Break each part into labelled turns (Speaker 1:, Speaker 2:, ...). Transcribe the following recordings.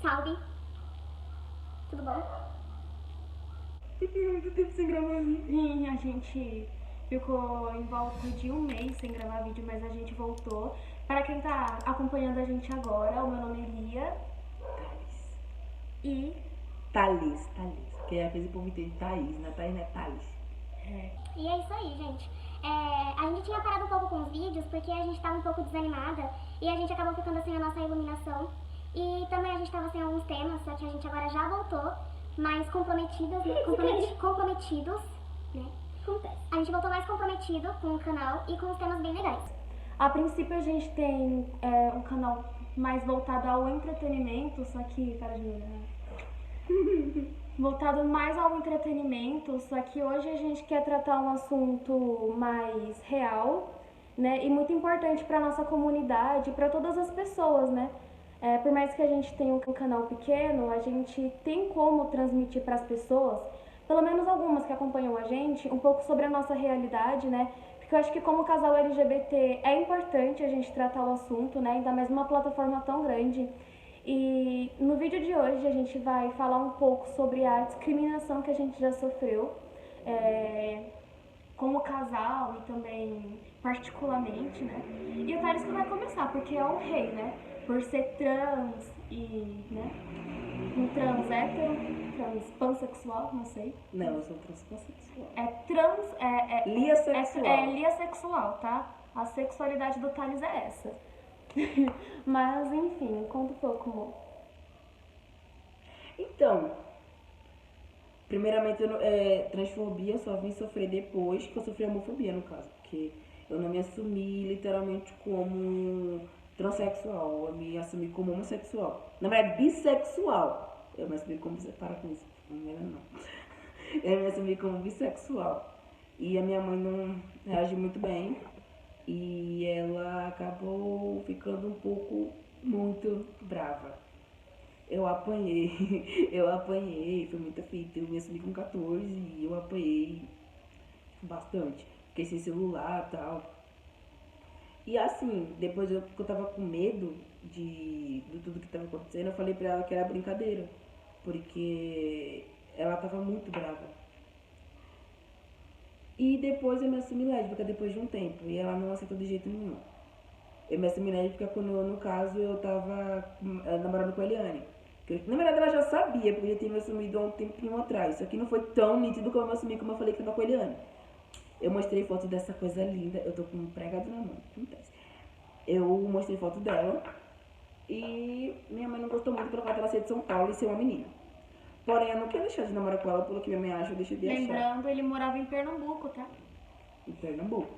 Speaker 1: Salve! Tudo bom?
Speaker 2: Fiquei muito tempo sem gravar vídeo. A gente ficou em volta de um mês sem gravar vídeo, mas a gente voltou. Para quem tá acompanhando a gente agora, o meu nome é Lia.
Speaker 3: Thaís.
Speaker 2: E...
Speaker 3: Thaís. Porque às vezes o povo entende Thaís, né? Thaís não é Thaís.
Speaker 1: E é isso aí, gente. A gente tinha parado um pouco com os vídeos porque a gente tava um pouco desanimada e a gente acabou ficando sem a nossa iluminação. E também a gente tava sem alguns temas, só que a gente agora já voltou, mais comprometidos, né? Comprometidos, né? Acontece. A gente voltou mais comprometido com o canal e com os temas bem legais.
Speaker 2: A princípio a gente tem um canal mais voltado ao entretenimento, só que... Para de mim, né? Voltado mais ao entretenimento, só que hoje a gente quer tratar um assunto mais real, né? E muito importante para nossa comunidade, para todas as pessoas, né? Por mais que a gente tenha um canal pequeno, a gente tem como transmitir para as pessoas, pelo menos algumas que acompanham a gente, um pouco sobre a nossa realidade, né? Porque eu acho que como casal LGBT é importante a gente tratar o assunto, né? Ainda mais numa plataforma tão grande. E no vídeo de hoje a gente vai falar um pouco sobre a discriminação que a gente já sofreu como casal e também particularmente, né? E o Thales que vai começar, porque é o rei, né? Por ser trans e, né? Um trans hétero, trans pansexual, não sei.
Speaker 3: Não, eu sou transpansexual.
Speaker 2: É trans,
Speaker 3: Liasexual.
Speaker 2: É liasexual, tá? A sexualidade do Thales é essa. Mas, enfim, conta um pouco, amor.
Speaker 3: Então, primeiramente, transfobia eu só vim sofrer depois que eu sofri homofobia, no caso. Porque eu não me assumi literalmente como transexual, eu me assumi como homossexual. Na verdade, bissexual. Eu me assumi como... Para com isso, não era não. Eu me assumi como bissexual. E a minha mãe não reage muito bem. E ela acabou ficando um pouco muito brava. Eu apanhei, foi muita fita. Eu me assumi com 14 e eu apanhei bastante. Fiquei sem celular e tal. E assim, depois que eu tava com medo de tudo que tava acontecendo, eu falei pra ela que era brincadeira. Porque ela tava muito brava. E depois eu me assumi lésbica depois de um tempo. E ela não aceitou de jeito nenhum. Eu me assumi lésbica quando, no caso, eu tava namorando com a Eliane. Na verdade, ela já sabia, porque eu já tinha me assumido há um tempinho atrás. Só que não foi tão nítido como eu me assumi, como eu falei que tava com a Eliane. Eu mostrei foto dessa coisa linda. Eu tô com um pregado na mão. Acontece. Eu mostrei foto dela. E minha mãe não gostou muito pelo fato dela ser de São Paulo e ser uma menina. Porém, eu não quero deixar de namorar com ela pelo que minha mãe acha, eu deixei de achar.
Speaker 2: Lembrando, ele morava em Pernambuco, tá?
Speaker 3: Em Pernambuco.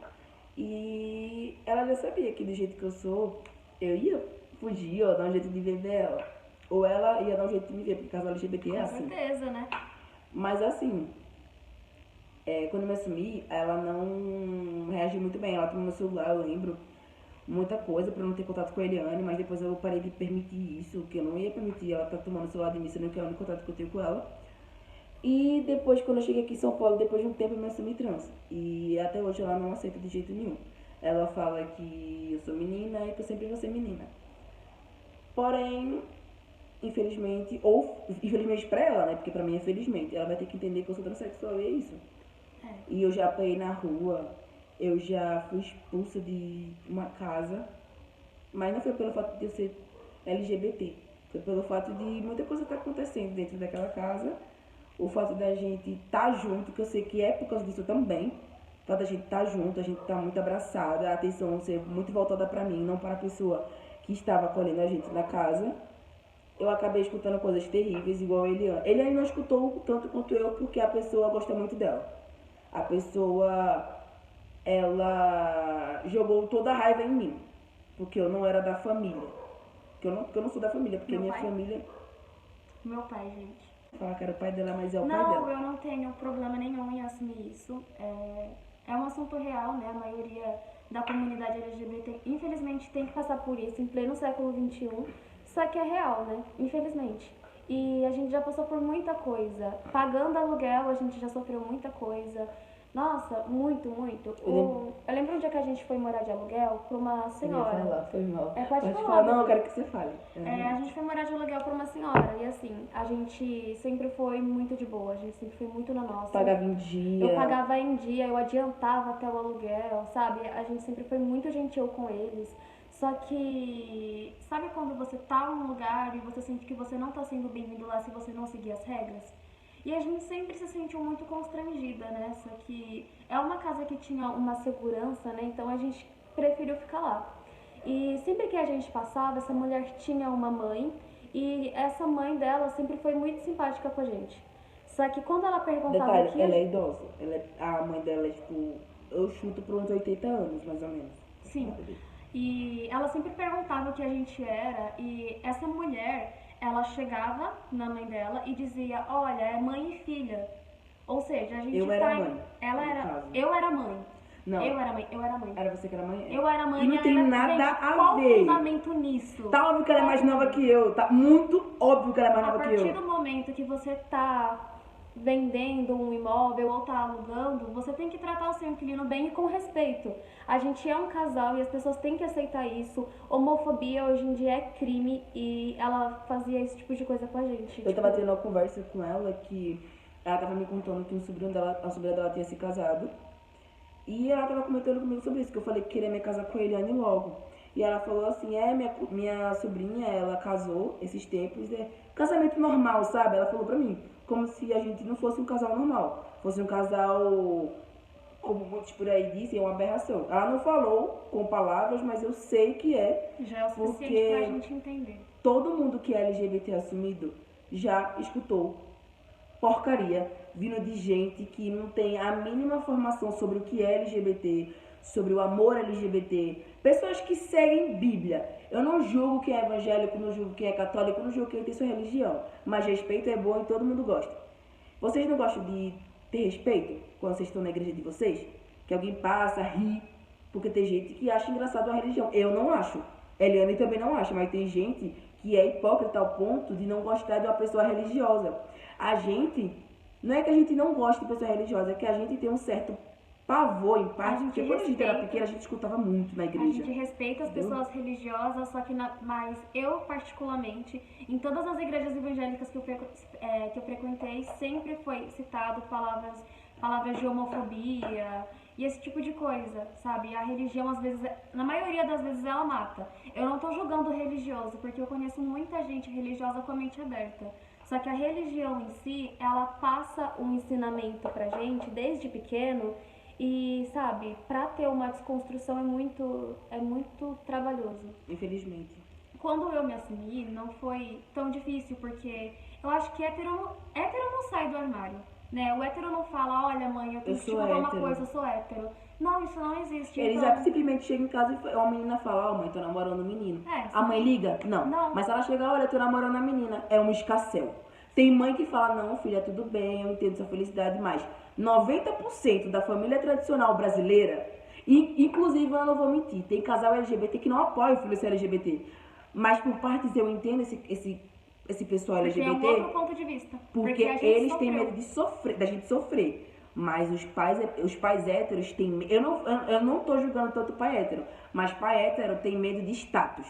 Speaker 3: E ela já sabia que do jeito que eu sou, eu ia fugir, ou dar um jeito de ver dela. Ou ela ia dar um jeito de me ver, porque casal LGBT é assim.
Speaker 2: Com certeza, né?
Speaker 3: Mas assim, quando eu me assumi, ela não reagiu muito bem. Ela tomou meu celular, eu lembro, muita coisa pra não ter contato com a Eliane, mas depois eu parei de permitir isso, que eu não ia permitir ela estar tomando o celular de mim, sendo que é o único contato que eu tenho com ela. E depois, quando eu cheguei aqui em São Paulo, depois de um tempo, eu me assumi trans. E até hoje ela não aceita de jeito nenhum. Ela fala que eu sou menina e que eu sempre vou ser menina. Porém, infelizmente, ou infelizmente pra ela, né? Porque pra mim é felizmente. Ela vai ter que entender que eu sou transexual e é isso. E eu já apanhei na rua, eu já fui expulsa de uma casa. Mas não foi pelo fato de eu ser LGBT. Foi pelo fato de muita coisa estar acontecendo dentro daquela casa. O fato da gente estar junto, que eu sei que é por causa disso também. O fato da gente estar junto, a gente estar muito abraçada, a atenção ser muito voltada pra mim, não para a pessoa que estava acolhendo a gente na casa. Eu acabei escutando coisas terríveis, igual a Eliane. Eliane não escutou tanto quanto eu, porque a pessoa gosta muito dela. A pessoa, ela jogou toda a raiva em mim, porque eu não era da família. Porque eu não sou da família, porque
Speaker 2: Meu
Speaker 3: minha
Speaker 2: pai?
Speaker 3: família...
Speaker 2: Meu pai, gente.
Speaker 3: Falar que era o pai dela, mas é o pai
Speaker 2: Não,
Speaker 3: dela.
Speaker 2: eu não tenho problema nenhum em assumir isso. É um assunto real, né? A maioria da comunidade LGBT, infelizmente, tem que passar por isso em pleno século XXI. Só que é real, né? Infelizmente. E a gente já passou por muita coisa. Pagando aluguel, a gente já sofreu muita coisa. Nossa, muito, muito. Eu lembro um dia que a gente foi morar de aluguel pra uma
Speaker 3: Eu ia
Speaker 2: senhora.
Speaker 3: falar, foi mal.
Speaker 2: Pode falar,
Speaker 3: falar. Não, eu
Speaker 2: Bebê.
Speaker 3: quero que você fale.
Speaker 2: A gente foi morar de aluguel pra uma senhora. E assim, a gente sempre foi muito de boa. A gente sempre foi muito na nossa.
Speaker 3: Pagava em dia.
Speaker 2: Eu pagava em dia, eu adiantava até o aluguel, sabe? A gente sempre foi muito gentil com eles. Só que, sabe quando você tá num lugar e você sente que você não tá sendo bem-vindo lá se você não seguir as regras? E a gente sempre se sentiu muito constrangida, né? Só que é uma casa que tinha uma segurança, né? Então a gente preferiu ficar lá. E sempre que a gente passava, essa mulher tinha uma mãe e essa mãe dela sempre foi muito simpática com a gente. Só que quando ela perguntava
Speaker 3: Detalhe,
Speaker 2: o que
Speaker 3: ela é idosa. A mãe dela é tipo, eu chuto por uns 80 anos, mais ou menos.
Speaker 2: Sim. E ela sempre perguntava o que a gente era e essa mulher, ela chegava na mãe dela e dizia, olha, é mãe e filha. Ou seja, a gente
Speaker 3: Eu era mãe,
Speaker 2: Ela
Speaker 3: no
Speaker 2: era.
Speaker 3: caso.
Speaker 2: Eu era mãe.
Speaker 3: Não.
Speaker 2: Eu era mãe.
Speaker 3: Era você que era mãe?
Speaker 2: Eu era mãe
Speaker 3: E não tem
Speaker 2: ela-
Speaker 3: nada
Speaker 2: gente,
Speaker 3: a
Speaker 2: qual
Speaker 3: ver.
Speaker 2: o fundamento nisso?
Speaker 3: Tá óbvio que ela é mais nova que eu. Tá muito óbvio que ela é mais
Speaker 2: A
Speaker 3: nova que
Speaker 2: partir
Speaker 3: eu.
Speaker 2: do momento que você tá vendendo um imóvel ou tá alugando, você tem que tratar o seu inquilino bem e com respeito. A gente é um casal e as pessoas têm que aceitar isso. Homofobia hoje em dia é crime e ela fazia esse tipo de coisa com a gente.
Speaker 3: Eu tava tendo uma conversa com ela que ela tava me contando que a sobrinha dela tinha se casado. E ela tava comentando comigo sobre isso, que eu falei que queria me casar com a Eliane logo. E ela falou assim, minha sobrinha, ela casou esses tempos, casamento normal, sabe? Ela falou pra mim, como se a gente não fosse um casal normal, fosse um casal, como muitos por aí dizem, é uma aberração. Ela não falou com palavras, mas eu sei que é,
Speaker 2: Já é o suficiente
Speaker 3: porque
Speaker 2: pra gente entender.
Speaker 3: todo mundo que é LGBT assumido já escutou porcaria vindo de gente que não tem a mínima formação sobre o que é LGBT, sobre o amor LGBT. Pessoas que seguem Bíblia. Eu não julgo quem é evangélico, não julgo quem é católico, não julgo quem tem sua religião. Mas respeito é bom e todo mundo gosta. Vocês não gostam de ter respeito quando vocês estão na igreja de vocês? Que alguém passa, ri, porque tem gente que acha engraçado a religião. Eu não acho. Eliane também não acha, mas tem gente que é hipócrita ao ponto de não gostar de uma pessoa religiosa. A gente, não é que a gente não gosta de pessoa religiosa, é que a gente tem um certo pavor em parte, porque quando a gente era pequena, a gente escutava muito na
Speaker 2: A
Speaker 3: igreja.
Speaker 2: gente respeita as pessoas religiosas, só que mas eu particularmente, em todas as igrejas evangélicas que eu frequentei, sempre foi citado palavras de homofobia e esse tipo de coisa, sabe? A religião, às vezes, na maioria das vezes, ela mata. Eu não tô julgando o religioso, porque eu conheço muita gente religiosa com a mente aberta. Só que a religião em si, ela passa um ensinamento pra gente desde pequeno e, sabe, pra ter uma desconstrução é muito trabalhoso.
Speaker 3: Infelizmente.
Speaker 2: Quando eu me assumi, não foi tão difícil, porque eu acho que hétero não sai do armário, né? O hétero não fala, olha mãe, eu tenho que te contar uma coisa, eu sou hétero. Não, isso não existe.
Speaker 3: Eles
Speaker 2: então...
Speaker 3: simplesmente chegam em casa e uma menina fala, ó mãe, tô namorando um menino. A
Speaker 2: sim.
Speaker 3: mãe liga? Não.
Speaker 2: Não.
Speaker 3: Mas se ela chegar, olha, tô namorando a menina, é um escassel. Tem mãe que fala, não, filha, tudo bem, eu entendo sua felicidade, mas 90% da família tradicional brasileira, inclusive eu não vou mentir, tem casal LGBT que não apoia o filho ser LGBT. Mas por partes eu entendo esse pessoal LGBT.
Speaker 2: Porque é um outro ponto de vista.
Speaker 3: Porque eles têm medo de sofrer, da gente sofrer. Mas os pais héteros têm. Eu não tô julgando tanto o pai hétero, mas pai hétero tem medo de status.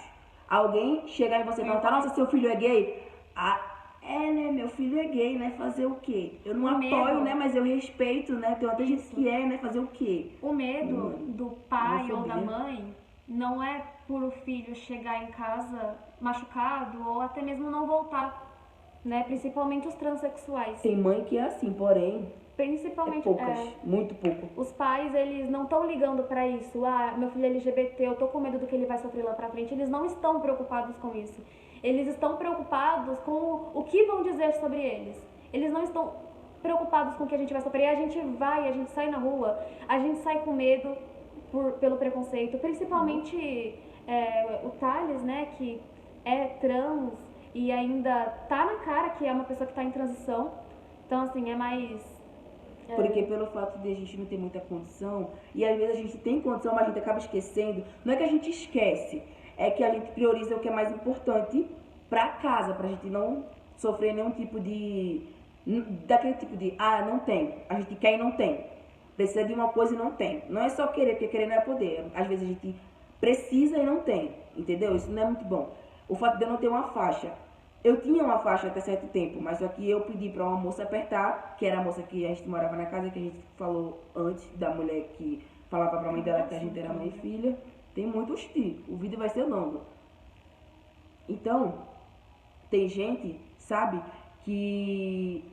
Speaker 3: Alguém chegar em você e perguntar, nossa, seu filho é gay? Né, meu filho é gay, né? Fazer o quê? Eu não apoio, né? Mas eu respeito, né? Tem outra gente que né? Fazer o quê?
Speaker 2: O medo do pai ou da mãe não é por o filho chegar em casa machucado ou até mesmo não voltar, né? Principalmente os transexuais.
Speaker 3: Tem mãe que é assim, porém,
Speaker 2: principalmente
Speaker 3: poucas, muito pouco.
Speaker 2: Os pais, eles não estão ligando pra isso. Meu filho é LGBT, eu tô com medo do que ele vai sofrer lá pra frente. Eles não estão preocupados com isso. Eles estão preocupados com o que vão dizer sobre eles. Eles não estão preocupados com o que a gente vai sofrer. A gente sai na rua, a gente sai com medo pelo preconceito. Principalmente o Thales, né, que é trans e ainda tá na cara que é uma pessoa que tá em transição. Então, assim, é mais...
Speaker 3: Porque pelo fato de a gente não ter muita condição, e às vezes a gente tem condição, mas a gente acaba esquecendo. Não é que a gente esquece, é que a gente prioriza o que é mais importante pra casa, pra gente não sofrer nenhum tipo de... Daquele tipo de, não tem, a gente quer e não tem. precisa de uma coisa e não tem. Não é só querer, porque querer não é poder. Às vezes a gente precisa e não tem, entendeu? Isso não é muito bom. O fato de eu não ter uma faixa. Eu tinha uma faixa até certo tempo, mas só que eu pedi pra uma moça apertar, que era a moça que a gente morava na casa, que a gente falou antes, da mulher que falava pra mãe dela que a gente era mãe e filha. Tem muito hostil. O vídeo vai ser longo. Então, tem gente, sabe, que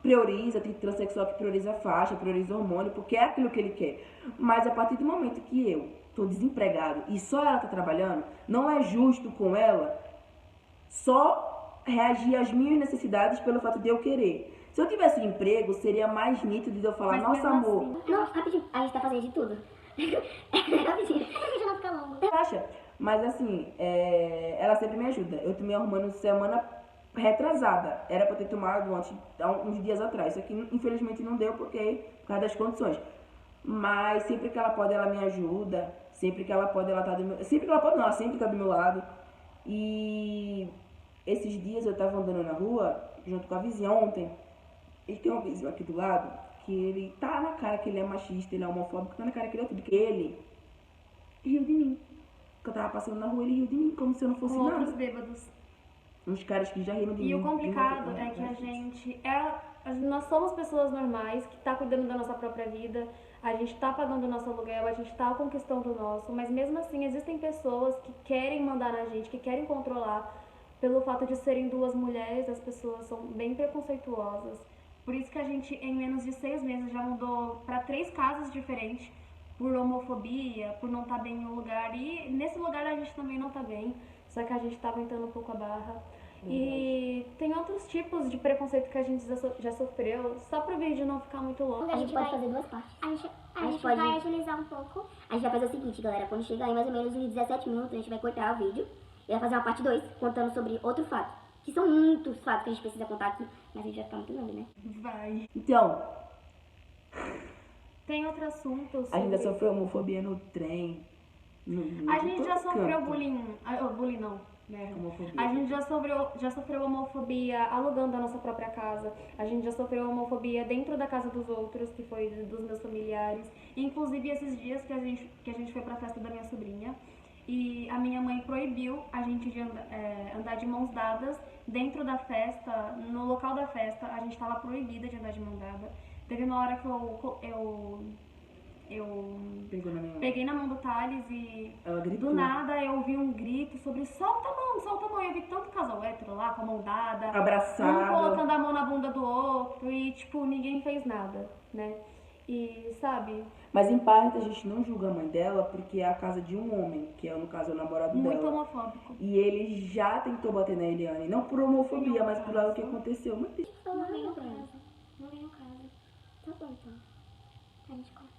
Speaker 3: prioriza, tem transexual que prioriza faixa, prioriza hormônio, porque é aquilo que ele quer. Mas a partir do momento que eu tô desempregado e só ela tá trabalhando, não é justo com ela só reagir às minhas necessidades pelo fato de eu querer. Se eu tivesse um emprego, seria mais nítido de eu falar,
Speaker 2: Mas
Speaker 3: nossa,
Speaker 2: mesmo
Speaker 3: amor,
Speaker 2: assim-
Speaker 1: Não, rapidinho, a gente tá fazendo de tudo. Rapidinho. O vídeo não fica longo.
Speaker 3: faixa. Mas assim, ela sempre me ajuda. Eu tomei hormônio semana retrasada. Era pra ter tomado antes, há uns dias atrás. Só que infelizmente não deu por causa das condições. Mas sempre que ela pode, ela me ajuda. Sempre que ela pode, ela tá do meu... Sempre que ela pode, não, ela sempre tá do meu lado. E esses dias eu tava andando na rua, junto com a vizinha ontem. E tem um vizinho aqui do lado, que ele tá na cara que ele é machista, ele é homofóbico, tá na cara que ele é tudo. Que ele riu de mim. Que eu tava passando na rua, ele riu de mim, como se eu não fosse
Speaker 2: Com
Speaker 3: nada.
Speaker 2: outros bêbados.
Speaker 3: Uns caras que já riram de mim.
Speaker 2: E o complicado
Speaker 3: de uma-
Speaker 2: é que a gente nós somos pessoas normais que tá cuidando da nossa própria vida, a gente tá pagando o nosso aluguel, a gente tá conquistando o nosso, mas mesmo assim existem pessoas que querem mandar na gente, que querem controlar. Pelo fato de serem duas mulheres, as pessoas são bem preconceituosas. Por isso que a gente, em menos de 6 meses, já mudou para 3 casas diferentes por homofobia, por não estar bem no lugar. E nesse lugar a gente também não tá bem, só que a gente tá aguentando um pouco a barra. E tem outros tipos de preconceito que a gente já sofreu, só pro vídeo não ficar muito longo.
Speaker 1: A gente pode fazer duas partes. A gente
Speaker 4: pode-
Speaker 1: vai agilizar um pouco.
Speaker 4: A gente vai fazer o seguinte, galera, quando chegar em mais ou menos uns 17 minutos, a gente vai cortar o vídeo e vai fazer uma parte 2, contando sobre outro fato. Que são muitos fatos que a gente precisa contar aqui, mas a gente vai ficar muito grande, né?
Speaker 2: Vai.
Speaker 3: Então,
Speaker 2: Tem outro assunto
Speaker 3: a gente já
Speaker 2: sobre...
Speaker 3: sofreu homofobia no trem.
Speaker 2: A gente já
Speaker 3: todo
Speaker 2: sofreu
Speaker 3: canto.
Speaker 2: bullying. Bullying não, merda.
Speaker 3: Homofobia.
Speaker 2: A gente já sofreu homofobia alugando a nossa própria casa. A gente já sofreu homofobia dentro da casa dos outros, que foi dos meus familiares. Inclusive esses dias que a gente foi pra festa da minha sobrinha. E a minha mãe proibiu a gente de andar de mãos dadas dentro da festa, no local da festa. A gente estava proibida de andar de mão dada. Teve uma hora que eu
Speaker 3: Pegou na minha mão.
Speaker 2: peguei na mão do Thales e
Speaker 3: Ela gritou.
Speaker 2: do nada eu ouvi um grito sobre solta a mão, solta a mão. Eu vi tanto casal hétero lá com a mão dada,
Speaker 3: Abraçado.
Speaker 2: um colocando a mão na bunda do outro e tipo, ninguém fez nada, né? E sabe,
Speaker 3: Mas em parte a gente não julga a mãe dela porque é a casa de um homem, que é no caso o namorado
Speaker 2: muito
Speaker 3: dela.
Speaker 2: homofóbico.
Speaker 3: E ele já tentou bater na Eliane, não por homofobia, mas por algo que aconteceu. Mas
Speaker 1: Não vem no caso. Não vem no caso. Tá bom, então. A gente corta.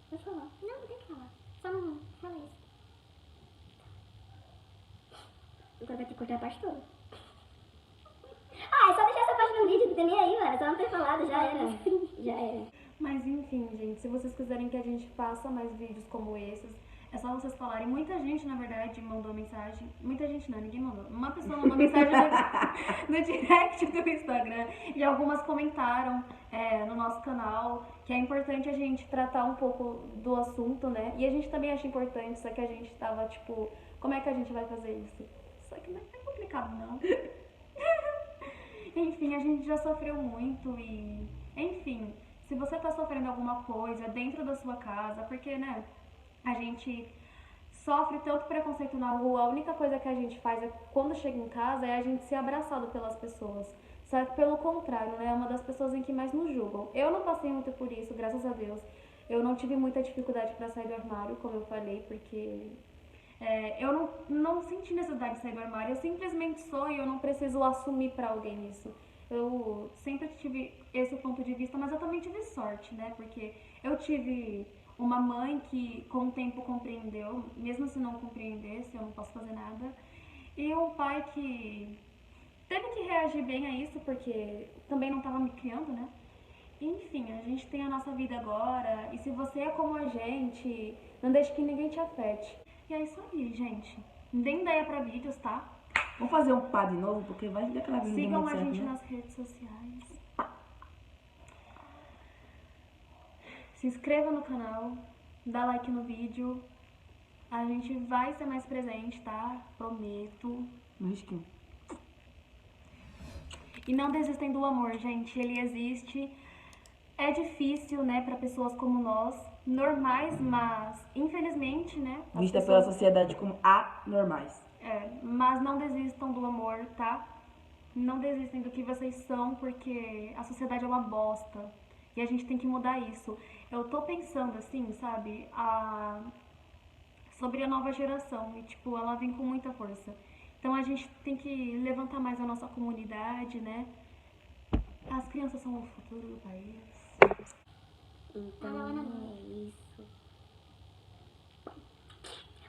Speaker 1: Pode falar. Não, não tem que falar. Só não fala isso.
Speaker 4: Agora vai ter que cortar a parte toda. Ah, é só deixar essa parte no vídeo, não tem nem aí, mano. É só não ter falado, já era. Já era.
Speaker 2: Mas enfim, gente, se vocês quiserem que a gente faça mais vídeos como esses, é só vocês falarem. Muita gente, na verdade, mandou mensagem. Muita gente não, ninguém mandou. Uma pessoa mandou mensagem no direct do Instagram e algumas comentaram no nosso canal que é importante a gente tratar um pouco do assunto, né? E a gente também acha importante, só que a gente tava tipo, como é que a gente vai fazer isso? Só que não é complicado, não. Enfim, a gente já sofreu muito e... Enfim, se você tá sofrendo alguma coisa dentro da sua casa, porque, né, a gente sofre tanto preconceito na rua, a única coisa que a gente faz quando chega em casa é a gente ser abraçado pelas pessoas. Só que pelo contrário, né, é uma das pessoas em que mais nos julgam. Eu não passei muito por isso, graças a Deus. Eu não tive muita dificuldade pra sair do armário, como eu falei, porque... eu não senti necessidade de sair do armário, eu simplesmente sou e eu não preciso assumir pra alguém isso. Eu sempre tive esse ponto de vista, mas eu também tive sorte, né? Porque eu tive uma mãe que com o tempo compreendeu, mesmo se não compreendesse, eu não posso fazer nada. E um pai que teve que reagir bem a isso, porque também não estava me criando, né? Enfim, a gente tem a nossa vida agora, e se você é como a gente, não deixe que ninguém te afete. E é isso aí, gente. Deem ideia pra vídeos, tá?
Speaker 3: vamos fazer um pá de novo, porque vai dar aquela vida
Speaker 2: Sigam
Speaker 3: muito
Speaker 2: a
Speaker 3: certo,
Speaker 2: gente
Speaker 3: né?
Speaker 2: nas redes sociais. Se inscreva no canal, dá like no vídeo. A gente vai ser mais presente, tá? Prometo.
Speaker 3: Um risquinho.
Speaker 2: E não desistem do amor, gente. Ele existe. É difícil, né, para pessoas como nós, normais, mas infelizmente, né? as
Speaker 3: Vista
Speaker 2: pessoas-
Speaker 3: pela sociedade como anormais.
Speaker 2: mas não desistam do amor, tá? Não desistem do que vocês são, porque a sociedade é uma bosta. E a gente tem que mudar isso. Eu tô pensando assim, sabe, sobre a nova geração. E, tipo, ela vem com muita força. Então a gente tem que levantar mais a nossa comunidade, né? As crianças são o futuro do país.
Speaker 4: Então é isso.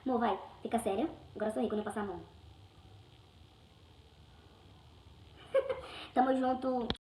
Speaker 4: Amor, vai, fica sério. Agora sorri quando eu passar a mão. Tamo junto.